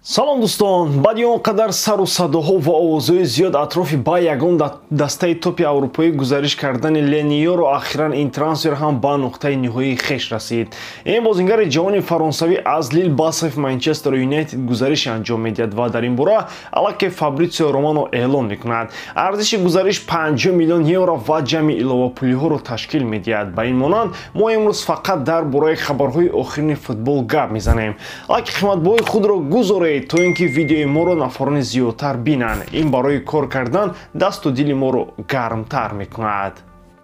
салом дӯстон, баъди он қадар сару садоҳо ва овозҳои зиёд атрофи ба ягон дастаи топи аврупоӣ гузариш кардани Лениёро ахиран ин трансфер ҳам ба нуқтаи ниҳоии хеш расид. Ин бозингари ҷавони фаронсавӣ аз Лил ба сафи Манчестер Юнайтед гузариш анҷом медиҳад ва дар ин бора аллакай Фабрицио Романо эълон мекунад. Арзиши гузариш 50 миллион евро ва ҷамъи иловапулиҳоро ташкил медиҳад. Ба ин монанд мо имрӯз фақат дар бораи хабарҳои охирини футбол гап мезанем. Лайки қиматбоҳои худро гузоред то ин ки видеои моро нафарони зиёдтар бинанд. Ин барои кор кардан дасту дили моро гармтар мекунад.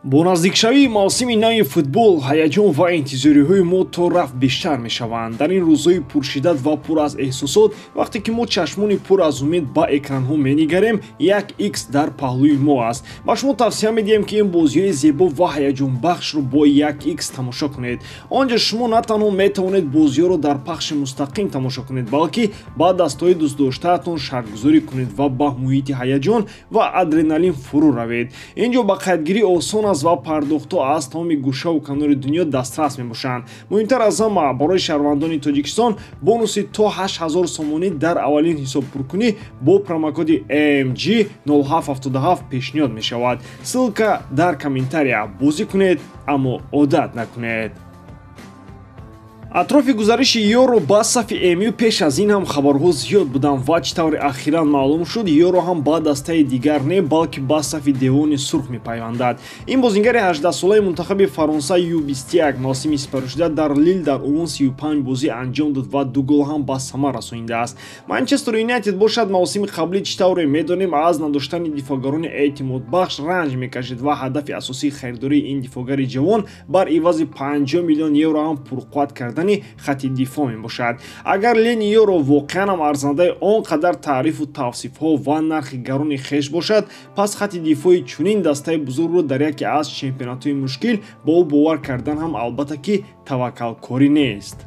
бо наздикшавии мавсими нави футбол ҳаяҷон ва интизориҳои мо то рафт бештар мешаванд. дар ин рӯзҳои пуршиддат ва пур аз эҳсосот вақте ки мо чашмони пур аз умед ба экранҳо менигарем, як икс дар паҳлӯи мо аст. ба шумо тавсия медиҳем ки ин бозиҳои зебо ва ҳаяҷонбахшро бо як икс тамошо кунед. онҷа шумо на танҳо метавонед бозиҳоро дар пахши мустақим тамошо кунед, балки ба дастҳои дӯстдоштаатон шартгузорӣ кунед ва ба муҳити ҳаяҷон ва адреналин фурӯ равед. ин ҷо ба қайдгирӣ осон ва пардохтҳо аз тамоми гӯшаву канори дунё дастрас мебошанд. муҳимтар аз ҳама, барои шаҳрвандони Тоҷикистон бонуси то 8000 сомонӣ дар аввалин ҳисобпуркунӣ бо промокоди AMG 0777 пешниҳод мешавад. ссилка дар комментария. бозӣ кунед, аммо одат накунед. атрофи гузариши Йоро ба сафи МЮ пеш аз ин ҳам хабарҳо зиёд буданд ва чӣ тавре ахиран маълум шуд Йоро ҳам ба дастаи дигар не, балки ба сафи девони сурх мепайвандад. ин бозингари 18-солаи мунтахаби Фаронса Ю-21 мавсими сипаршуда дар Лил дар умум 35 бозӣ анҷом дод ва ду гол ҳам ба самар расонидааст. Манчестер Юнайтед бошад мавсими қаблӣ чӣ тавре медонем аз надоштани дифоъгарони эътимодбахш ранҷ мекашид ва ҳадафи асосии харидории ин дифоъгари ҷавон бар ивази 50 миллион евро ҳам пурқувват кардани хати дифоъ мебошад. агар Лениёро воқеан ҳам арзандаи он қадар таърифу тавсифҳо ва нархи гарони хеш бошад, пас хати дифоъи чунин дастаи бузургро дар яке аз чемпионатҳои мушкил ба ӯ бовар кардан ҳам албатта ки таваккалкорӣ нест.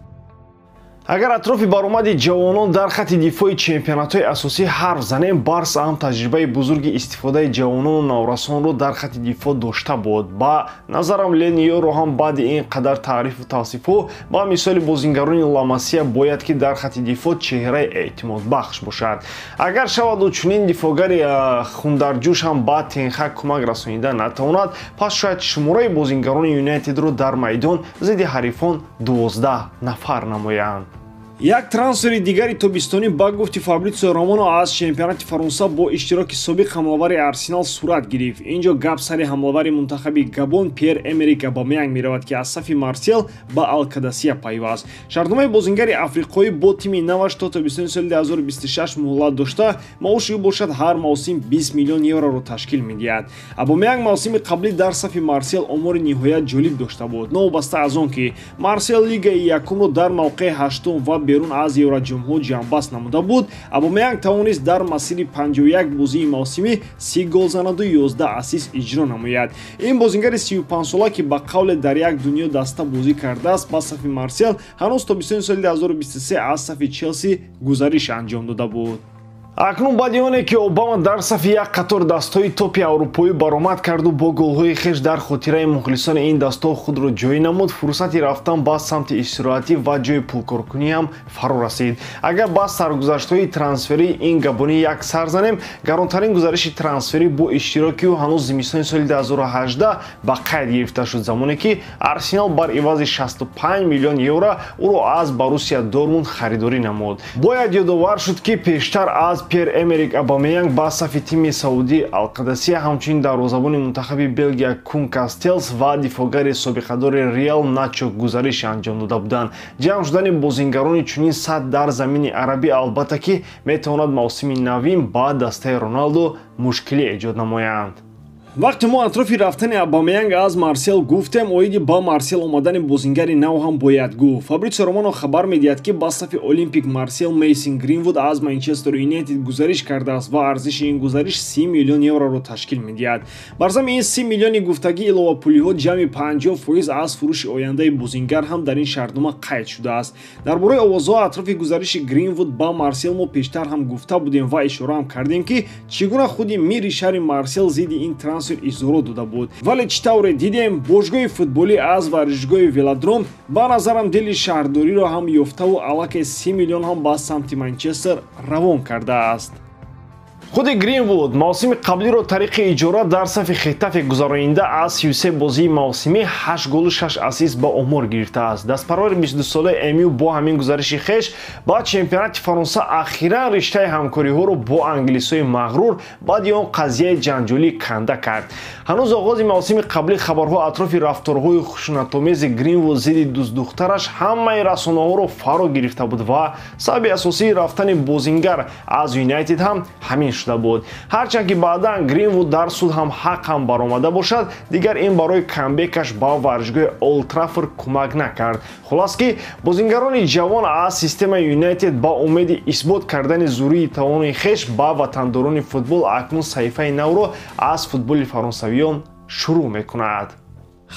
агар атрофи баромади ҷавонон дар хати дифоъи чемпионатҳои асосӣ ҳарф занем, Барса ҳам таҷрибаи бузурги истифодаи ҷавонону наврасонро дар хати дифоъ дошта буд. ба назарам Лениёро ҳам баъди ин қадар таърифу тавсифҳо ба мисоли бозингарони Ла-Масия бояд ки дар хати дифоъ чеҳраи эътимодбахш бошад. агар шаваду чунин дифоъгари хундарҷӯш ҳам ба Тенхак кӯмак расонида натавонад, пас шояд шумораи бозингарони Юнайтедро дар майдон зидди ҳарифон 12 нафар намоянд. як трансфери дигари тобистонӣ ба гуфти Фабрицио Романо аз чемпионати Фаронса бо иштироки собиқ ҳамлавари Арсенал сурат гирифт. ин ҷо гап сари ҳамлавари мунтахаби Габон Пьер-Эмерик Обамеянг меравад ки аз сафи Марсел ба Алкадасия пайваст. шартномаи бозингари африқоӣ бо тими наваш то тобистони соли 2026 муҳлат дошта, маоши ӯ бошад ҳар мавсим 20 миллион евроро ташкил медиҳад. Обамеянг мавсими қаблӣ дар сафи Марсел омори ниҳоят ҷолиб дошта буд. новобаста аз он ки Марсел лигаи якумро дар мавқеи ҳаштум ва берун аз Евроҷамҳо ҷамъбаст намуда буд. Обамеянг тавонист дар масири 51 бозии мавсимӣ 30 гол занаду 11 ассист иҷро намояд. ин бозингари 35-сола ки ба қавле дар як дунё даста бозӣ кардааст ба сафи Марсел, ҳанӯз тобистони соли 2023 аз сафи Челси гузариш анҷом дода буд. акнун баъди оне ки Обама дар сафи як қатор дастҳои топи аврупоӣ баромад карду бо голҳои хеш дар хотираи мухлисони ин дастҳо худро ҷойӣ намуд, фурсати рафтан ба самти истироҳатӣ ва ҷои пулкоркунӣ ҳам фаро расид. агар ба саргузаштҳои трансферии ин габонӣ як сар занем, гаронтарин гузариши трансферӣ бо иштироки ӯ ҳанӯз зимистони соли 2018 ба қайд гирифта шуд, замоне ки Арсенал бар ивази 65 миллион евро ӯро аз Боруссия Дормунд харидорӣ намуд. бояд ёдовар шуд ки пештар аз Пьер-Эмерик Обамеянг ба сафи тими саудӣ Алкадасия, ҳамчунин дарвозабони мунтахаби Белгия Кун Кастелс ва дифоъгари собиқадори Реал Начо гузариш анҷом дода буданд. ҷамъ шудани бозингарони чунин сатҳ дар замини арабӣ албатта ки метавонад мавсими навин ба дастаи Роналдо мушкилӣ эҷод намоянд. вақте мо атрофи рафтани Обамеянг аз Марсел гуфтем, оиди ба Марсел омадани бозингари нав ҳам бояд гуфт. Фабрицио Романо хабар медиҳад ки ба сафи Олимпик Марсел Мейсон Гринвуд аз Манчестер Юнайтед гузариш кардааст ва арзиши ин гузариш 30 миллион евроро ташкил медиҳад. бар замми ин 30 миллиони гуфтагӣ иловапулиҳо ҷамъи 50% аз фурӯши ояндаи бозингар ҳам дар ин шартнома қайд шудааст. дар бораи овозҳо атрофи гузариши Гринвуд ба Марсел мо пештар ҳам гуфта будем ва ишора ҳам кардем ки чӣ гуна худи мири шаҳри Марсел зидди ин трансфер изоро дода буд. Вале чӣ тавре дидем бошгоҳи футболӣ аз варзишгоҳи велодром ба назарам дили шаҳрдориро ҳам ёфтаву аллакай 30 миллион ҳам ба самти Манчестер равон кардааст. худи Гринвуд мавсими қаблиро тариқи иҷора дар сафи Хетафе гузаронинда аз 33 бозии мавсимӣ 8 голу 6 ассист ба омор гирифтааст. Дастпарвари 22-солаи МЮ бо ҳамин гузариши хеш ба чемпионати Фаронса ахиран риштаи ҳамкориҳоро бо англисои мағрур баъди он қазияи ҷанҷолӣ канда кард. ҳанӯз оғози мавсими қаблӣ хабарҳо атрофи рафторҳои хушунатомези Гринвуд зидди дӯстдухтараш ҳамаи расонаҳоро фаро гирифта буд ва сабаби асосии рафтани бозингар аз Юнайтед ҳам ҳамин шуда буд. ҳарчанд ки баъдан Гринвуд дар суд ҳам ҳақам баромада бошад, дигар ин барои камбекаш ба варзишгоҳи Олд Траффорд кӯмак накард. хулос ки бозингарони ҷавон аз системаи Юнайтед ба умеди исбот кардани зурии тавони хеш ба ватандорони футбол акнун саҳифаи навро аз футболи фаронсавиён шурӯъ мекунад.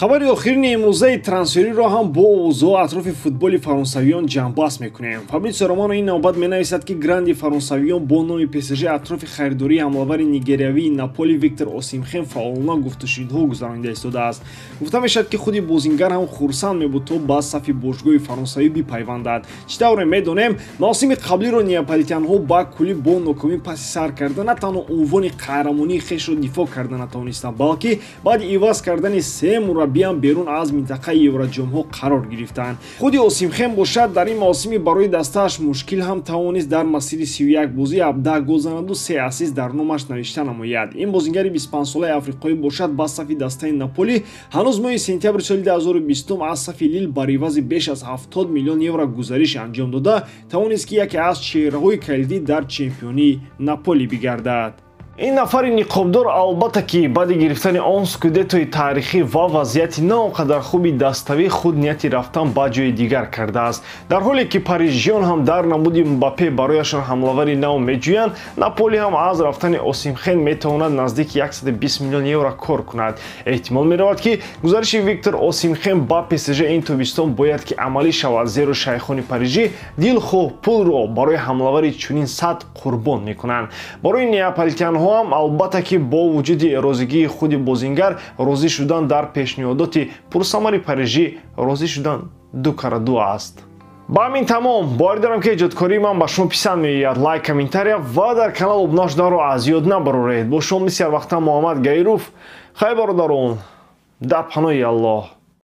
хабари охирини имрӯзаи трансфериро ҳам бо овозҳо атрофи футболи фаронсавиён ҷамъбаст мекунем. Фабрицио Романо ин навбат менависад ки гранди фаронсавиён бо номи ПСЖ атрофи харидории ҳамлавари нигериявии Наполи Виктор Осимхен фаъолона гуфтушунидҳо гузаронида истодааст. гуфта мешавад ки худи бозингар ҳам хурсанд мебуд то ба сафи бошгоҳи фаронсавӣ бипайвандад. чӣ тавре медонем, мавсими қаблиро неаполитянҳо ба куллӣ бо нокомӣ паси сар карда на танҳо унвони қаҳрамонии хешро дифоъ карда натавонистанд, балки баъди иваз кардани 3 мураббиам берун аз минтақаи евроҷомҳо қарор гирифтанд. худи Осимхен бошад дар ин мавсими барои дастааш мушкил ҳам тавонист дар масири 31 бозӣ 17 гол занаду 3 ассист дар номаш навишта намояд. ин бозингари 25-солаи африқоӣ бошад ба сафи дастаи Наполи ҳанӯз моҳи сентябри соли 2020 аз сафи Лил ба ривази беш аз 70 миллион евро гузариш анҷом дода тавонист ки яке аз чеҳраҳои калидӣ дар чемпионии Наполи бигардад. ин нафари ниқобдор албатта ки баъди гирифтани он скудетои таърихӣ ва вазъияти на он қадар хуби даставӣ худ нияти рафтан ба ҷои дигар кардааст. дар ҳоле ки парижиён ҳам дар намуди Мбаппе барояшон ҳамлавари нав меҷӯянд, Наполи ҳам аз рафтани Осимхен метавонад наздики 120 миллион евро кор кунад. эҳтимол меравад ки гузариши Виктор Осимхен ба ПСЖ ин тобистон бояд ки амалӣ шавад, зеро шайхони парижӣ дилхоҳ пулро барои ҳамлавари чунин сатҳ қурбон мекунанд. барои неаполитянҳо ҳам албатта ки бо вуҷуди розигии худи бозингар розӣ шудан дар пешниҳодоти пурсамари парижӣ розӣ шудан 2x2 аст. ба ҳамин тамом боварӣ дорам ки эҷодкории ман ба шумо писанд меояд. лайк, комментария ва дар канал обуна шуданро аз ёд набароред. бо шумо мисли ҳар вақта Муҳаммад Гайруф. хай бародарон, дар паноҳи Аллоҳ.